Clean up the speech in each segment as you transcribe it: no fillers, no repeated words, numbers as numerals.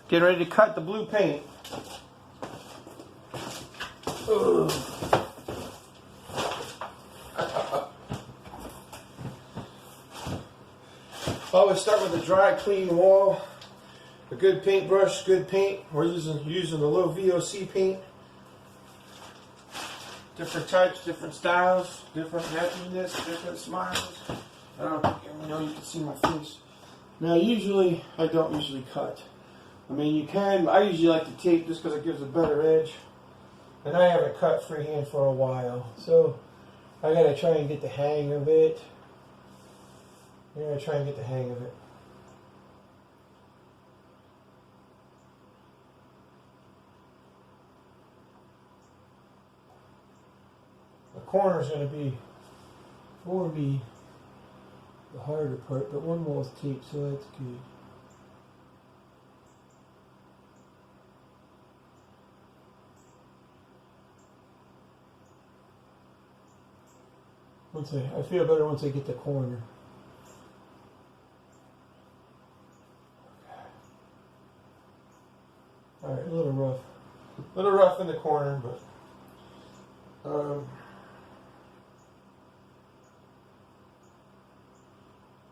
Getting ready to cut the blue paint. Ugh. Always start with a dry, clean wall. A good paintbrush, good paint. We're using the low VOC paint. Different types, different styles, different happiness, different smiles. I don't know, you can see my face. Now, usually, I don't usually cut. I mean, you can. I usually like to tape just because it gives a better edge. And I haven't cut freehand for a while, so I gotta try and get the hang of it. I gotta try and get the hang of it. The corner's gonna be for me the harder part, but one wall's taped, so that's good. I feel better once I get the corner. Alright, a little rough. A little rough in the corner, but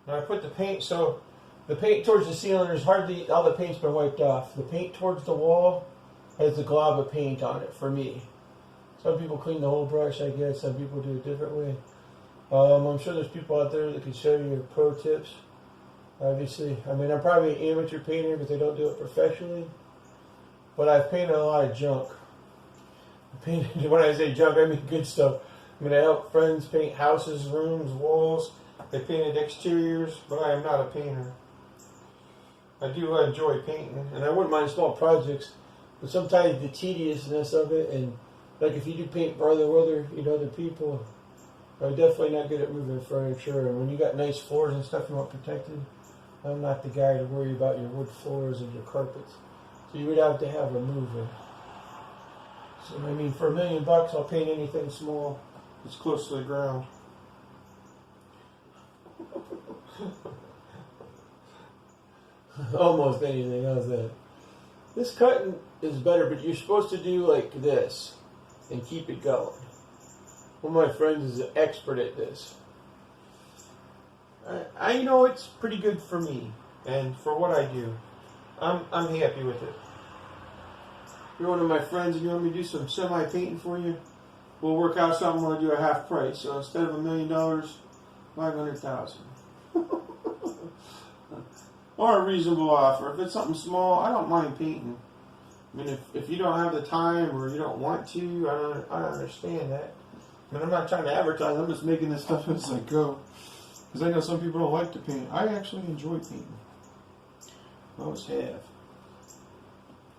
now I put the paint, so the paint towards the ceiling, there's hardly, all the paint's been wiped off. The paint towards the wall has a glob of paint on it, for me. Some people clean the whole brush, I guess. Some people do it a different way. I'm sure there's people out there that can show you pro tips. Obviously, I mean, I'm probably an amateur painter because I don't do it professionally. But I've painted a lot of junk. When I say junk, I mean good stuff. I mean, I help friends paint houses, rooms, walls. I painted exteriors, but I am not a painter. I do enjoy painting, and I wouldn't mind small projects, but sometimes the tediousness of it, and like if you do paint for other people, I'm definitely not good at moving furniture. And when you got nice floors and stuff you want protected, I'm not the guy to worry about your wood floors and your carpets. So you would have to have a mover. So I mean, for $1 million, I'll paint anything small that's close to the ground. Almost anything. How's that? This cutting is better, but you're supposed to do like this and keep it going. One of my friends is an expert at this. I know it's pretty good for me and for what I do. I'm happy with it. If you're one of my friends and you want me to do some semi-painting for you, we'll work out something where I do a half price. So instead of $1 million, 500,000. Or a reasonable offer. If it's something small, I don't mind painting. I mean, if you don't have the time or you don't want to, I don't understand that. I mean, I'm not trying to advertise. I'm just making this stuff as I go. Because I know some people don't like to paint. I actually enjoy painting. I always have.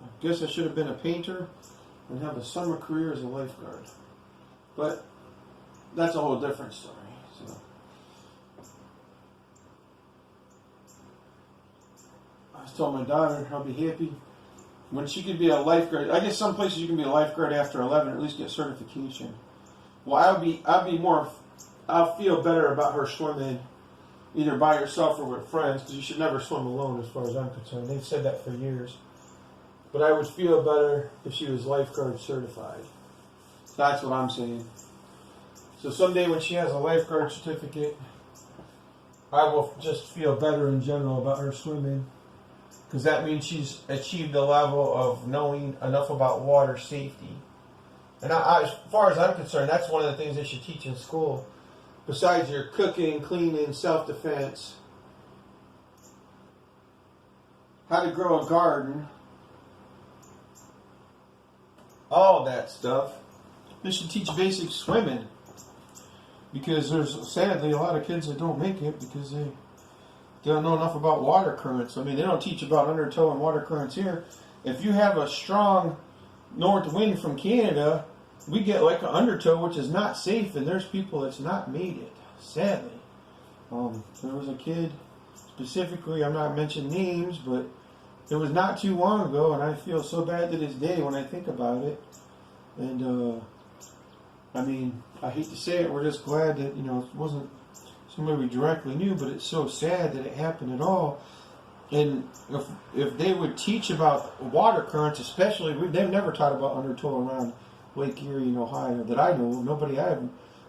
I guess I should have been a painter and have a summer career as a lifeguard. But that's a whole different story. So I was telling my daughter I'll be happy when she could be a lifeguard. I guess some places you can be a lifeguard after 11 or at least get certification. Well, I'll feel better about her swimming either by herself or with friends, because you should never swim alone as far as I'm concerned. They've said that for years. But I would feel better if she was lifeguard certified. That's what I'm saying. So someday when she has a lifeguard certificate, I will just feel better in general about her swimming, because that means she's achieved a level of knowing enough about water safety. And as far as I'm concerned, that's one of the things they should teach in school. Besides your cooking, cleaning, self-defense, how to grow a garden, all that stuff. They should teach basic swimming. Because there's sadly a lot of kids that don't make it because they don't know enough about water currents. I mean, they don't teach about undertow and water currents here. If you have a strong north wind from Canada, we get like an undertow, which is not safe, and there's people that's not made it, sadly. There was a kid, specifically, I'm not mentioning names, but it was not too long ago, and I feel so bad to this day when I think about it. And, I mean, I hate to say it, we're just glad that, it wasn't somebody we directly knew, but it's so sad that it happened at all. And if they would teach about water currents, especially, they've never taught about undertow around Lake Erie in Ohio that I know. Nobody I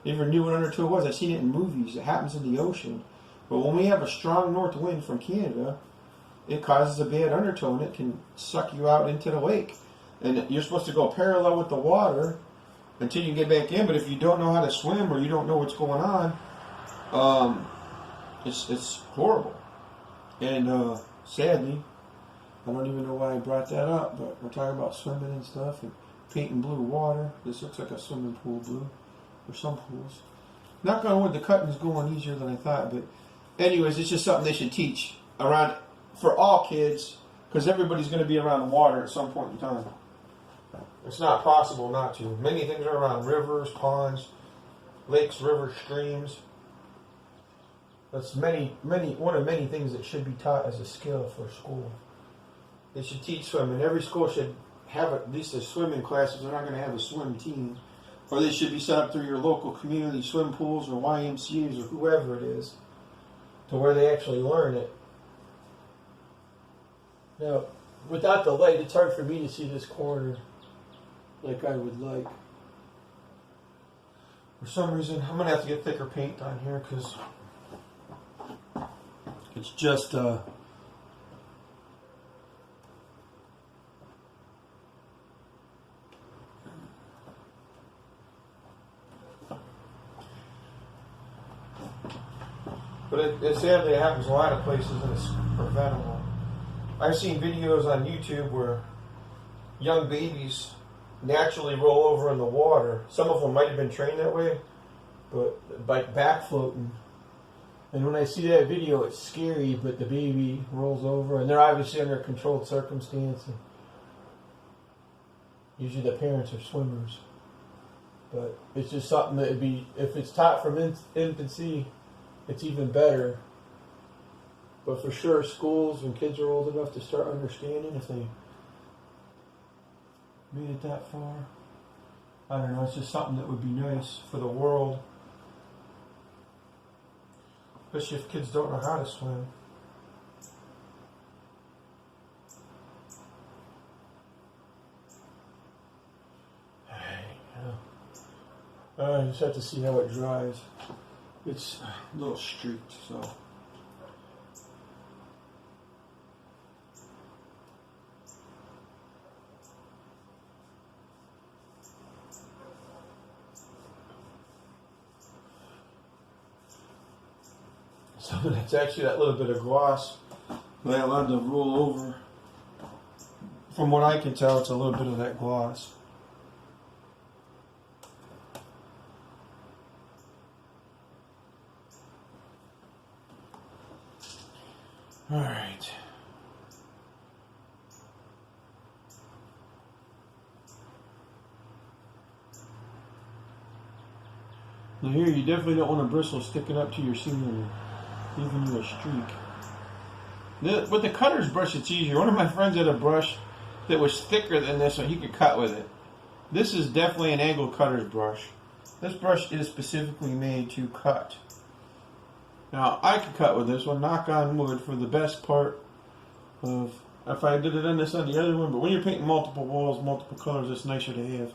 ever knew what undertow was. I've seen it in movies. It happens in the ocean. But when we have a strong north wind from Canada, it causes a bad undertow and it can suck you out into the lake. And you're supposed to go parallel with the water until you get back in. But if you don't know how to swim or you don't know what's going on, it's horrible. And sadly, I don't even know why I brought that up, but we're talking about swimming and stuff and painting blue water. This looks like a swimming pool blue, or some pools. Knock on wood, the cutting's going easier than I thought, but anyways, it's just something they should teach around for all kids, because everybody's going to be around water at some point in time. It's not possible not to. Many things are around rivers, ponds, lakes, rivers, streams. That's one of many things that should be taught as a skill for school. They should teach swimming. Every school should have at least a swimming class if they're not going to have a swim team. Or they should be set up through your local community swim pools or YMCAs or whoever it is, to where they actually learn it. Now, without the light, it's hard for me to see this corner like I would like. For some reason, I'm going to have to get thicker paint on here because it's just but it sadly it happens a lot of places and it's preventable. I've seen videos on YouTube where young babies naturally roll over in the water. Some of them might have been trained that way, but by back floating. And when I see that video, it's scary, but the baby rolls over, and they're obviously under a controlled circumstance. And usually the parents are swimmers. But it's just something that would be, if it's taught from infancy, it's even better. But for sure, schools, when kids are old enough to start understanding, if they made it that far, I don't know, it's just something that would be nice for the world. Especially if kids don't know how to swim. I just have to see how it dries. It's a little streaked, so. So it's actually that little bit of gloss that I allowed to roll over. From what I can tell, it's a little bit of that gloss. All right. Now here, you definitely don't want a bristle sticking up to your ceiling, leaving you a streak. With the cutter's brush, it's easier. One of my friends had a brush that was thicker than this, so he could cut with it. This is definitely an angle cutter's brush. This brush is specifically made to cut. Now, I could cut with this one, knock on wood, for the best part of, if I did it on this on the other one, but when you're painting multiple walls, multiple colors, it's nicer to have.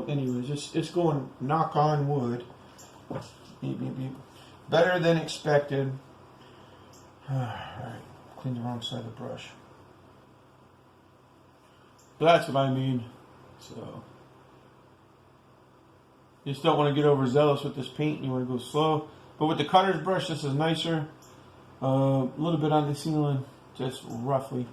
Anyways, it's going knock on wood. Beep, beep, beep. Better than expected. Alright, clean the wrong side of the brush. But that's what I mean. So, you just don't want to get overzealous with this paint. You want to go slow. But with the cutter's brush, this is nicer. A little bit on the ceiling, just roughly.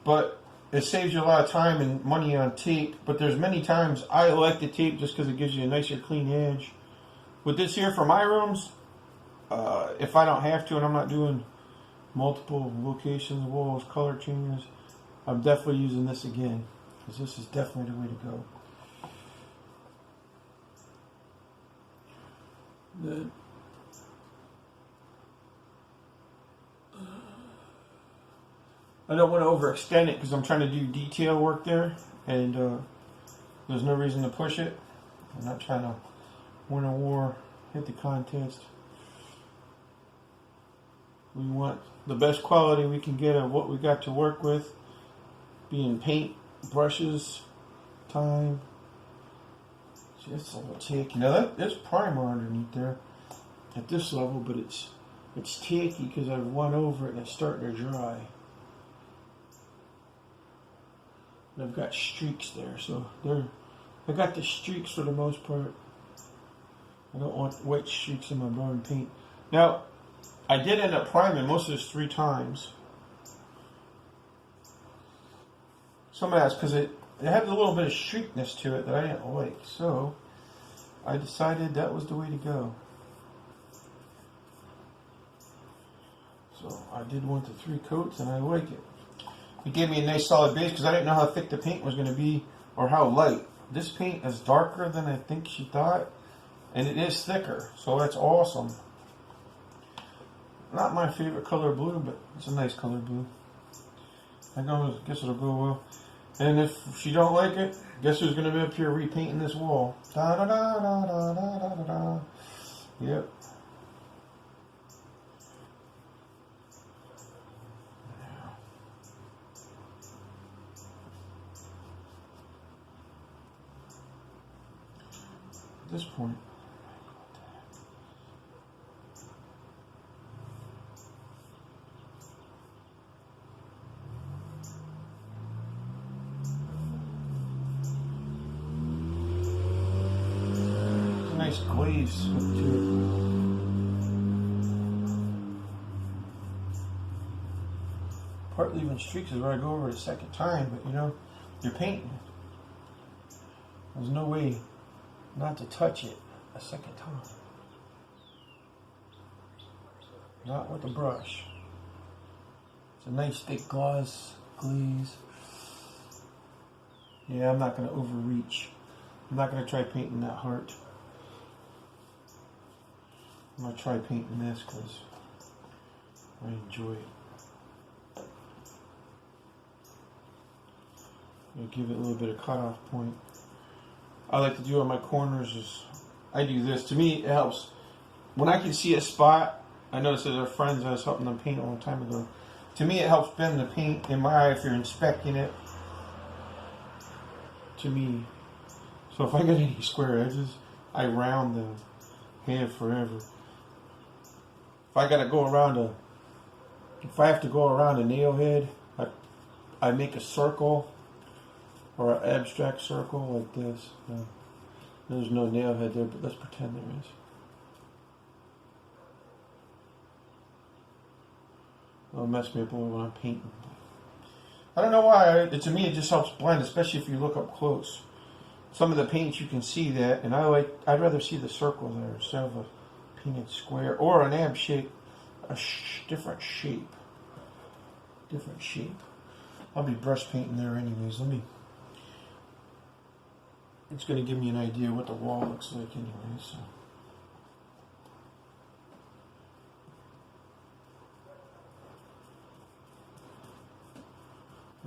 But it saves you a lot of time and money on tape. But there's many times I like the tape just because it gives you a nicer clean edge. With this here for my rooms, if I don't have to and I'm not doing multiple locations, walls, color changes, I'm definitely using this again. Because this is definitely the way to go. Then I don't want to overextend it because I'm trying to do detail work there, and there's no reason to push it. I'm not trying to win a war, hit the contest. We want the best quality we can get of what we got to work with, being paint, brushes, time. Just a little tacky. Now there's primer underneath there at this level, but it's tacky because I've won over it and it's starting to dry. And I've got streaks there, so I got the streaks for the most part. I don't want white streaks in my brown paint. Now, I did end up priming most of this 3 times. Some of that's because it had a little bit of streakness to it that I didn't like. So, I decided that was the way to go. So, I did want the 3 coats and I like it. It gave me a nice solid base because I didn't know how thick the paint was going to be or how light. This paint is darker than I think she thought, and it is thicker, so that's awesome. Not my favorite color blue, but it's a nice color blue. I guess it'll go well. And if she don't like it, guess who's going to be up here repainting this wall? Da da da da da da da da. Yep. At this point, nice glaze to it. Part leaving streaks is where I go over it a second time, but you know, you're painting. There's no way not to touch it a second time. Not with the brush. It's a nice thick glaze. Yeah, I'm not going to overreach. I'm not going to try painting that heart. I'm going to try painting this because I enjoy it. I'll give it a little bit of cutoff point. I like to do on my corners is I do this. To me, it helps. When I can see a spot, I noticed that there are friends I was helping them paint a long time ago. To me, it helps bend the paint in my eye if you're inspecting it. To me. So if I get any square edges, I round them. Have forever. If I gotta go around if I have to go around a nail head, I make a circle or an abstract circle like this. There's no nail head there, but let's pretend there is. It'll mess me up a little when I'm painting. I don't know why. To me, it just helps blend, especially if you look up close. Some of the paints you can see that, and I'd rather see the circle there instead of a painted square or an ab shape, different shape. Different shape. I'll be brush painting there anyways. It's going to give me an idea what the wall looks like anyway. So.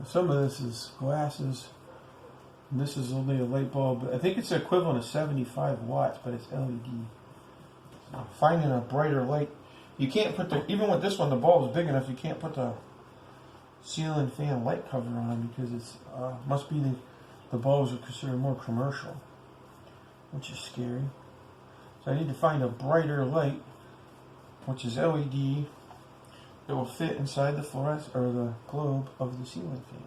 Some of this is glasses. And this is only a light bulb. I think it's the equivalent of 75 watts, but it's LED. So finding a brighter light. You can't put even with this one, the bulb is big enough, you can't put the ceiling fan light cover on because it's must be the bulbs are considered more commercial, which is scary. So I need to find a brighter light, which is LED, that will fit inside the fluorescent or the globe of the ceiling fan.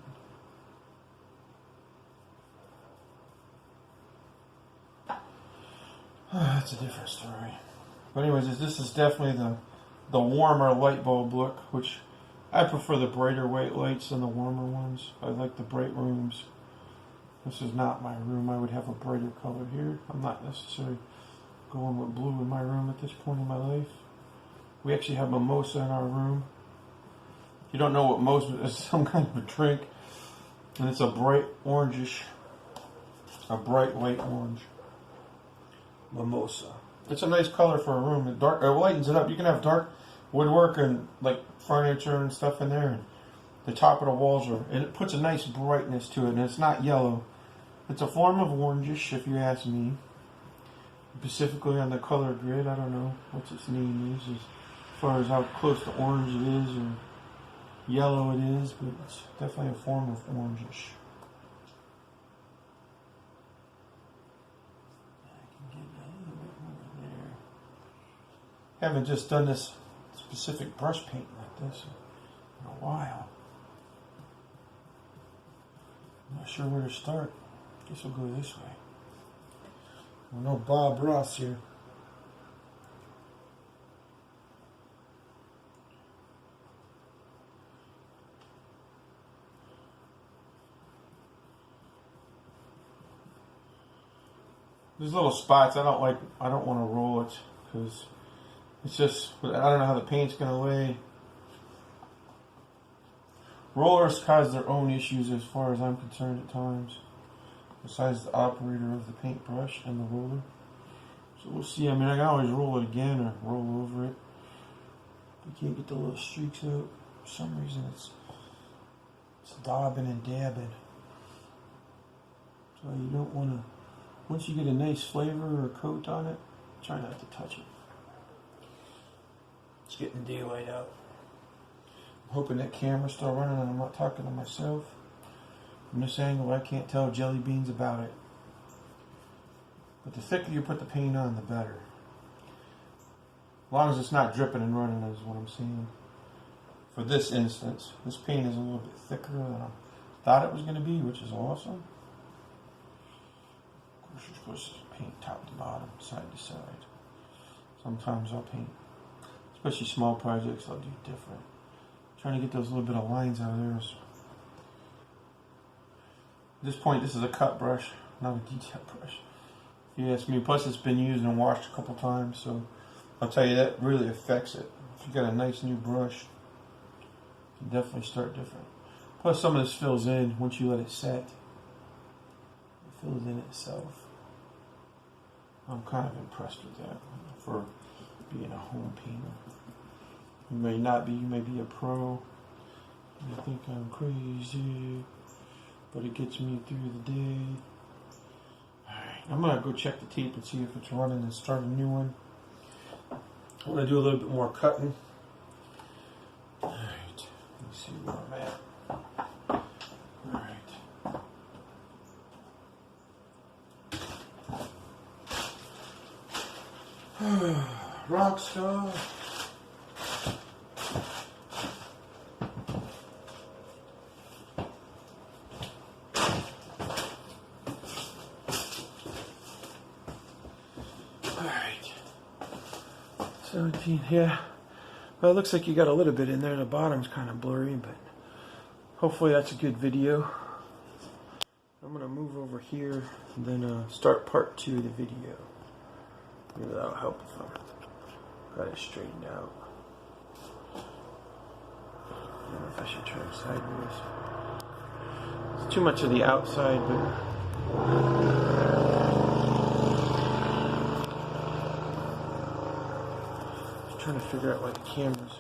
That's a different story. But anyways, this is definitely the warmer light bulb look, which I prefer the brighter white lights than the warmer ones. I like the bright rooms. This is not my room. I would have a brighter color here. I'm not necessarily going with blue in my room at this point in my life. We actually have mimosa in our room. If you don't know what mimosa is, some kind of a drink. And it's a bright orangish, a bright light orange. Mimosa. It's a nice color for a room. It lightens it up. You can have dark woodwork and like furniture and stuff in there. And the top of the walls and it puts a nice brightness to it. And it's not yellow. It's a form of orangish, if you ask me. Specifically on the color grid, I don't know what its name is. far as how close to orange it is or yellow it is, but it's definitely a form of orangish. I can get a little bit more there. Haven't just done this specific brush paint like this in a while. Not sure where to start. Guess we'll go this way. No Bob Ross here. There's little spots I don't like. I don't want to roll it because it's just, I don't know how the paint's going to lay. Rollers cause their own issues as far as I'm concerned at times, besides the operator of the paintbrush and the roller. So we'll see. I mean, I can always roll it again or roll over it. You can't get the little streaks out. For some reason it's daubing and dabbing. So you don't want to, once you get a nice flavor or coat on it, try not to touch it. It's getting daylight out. I'm hoping that camera's still running and I'm not talking to myself. From this angle, I can't tell jelly beans about it. But the thicker you put the paint on, the better. As long as it's not dripping and running is what I'm saying. For this instance, this paint is a little bit thicker than I thought it was going to be, which is awesome. Of course, you're supposed to paint top to bottom, side to side. Sometimes I'll paint, especially small projects, I'll do different. Trying to get those little bit of lines out of there. At this point, this is a cut brush, not a detail brush. If you ask me, plus it's been used and washed a couple times, so I'll tell you that really affects it. If you got a nice new brush, you can definitely start different. Plus some of this fills in once you let it set. It fills in itself. I'm kind of impressed with that for being a home painter. You may not be, you may be a pro. You think I'm crazy, but it gets me through the day. Alright, I'm going to go check the tape and see if it's running and start a new one. I'm going to do a little bit more cutting. Alright, let's see where I'm at. Alright. Rockstar. Alright. 17, yeah. Well, it looks like you got a little bit in there. The bottom's kind of blurry, but hopefully that's a good video. I'm going to move over here and then start part 2 of the video. Maybe that'll help if I got it straightened out. I don't know if I should turn sideways. It's too much of the outside, but I'm trying to figure out why the camera's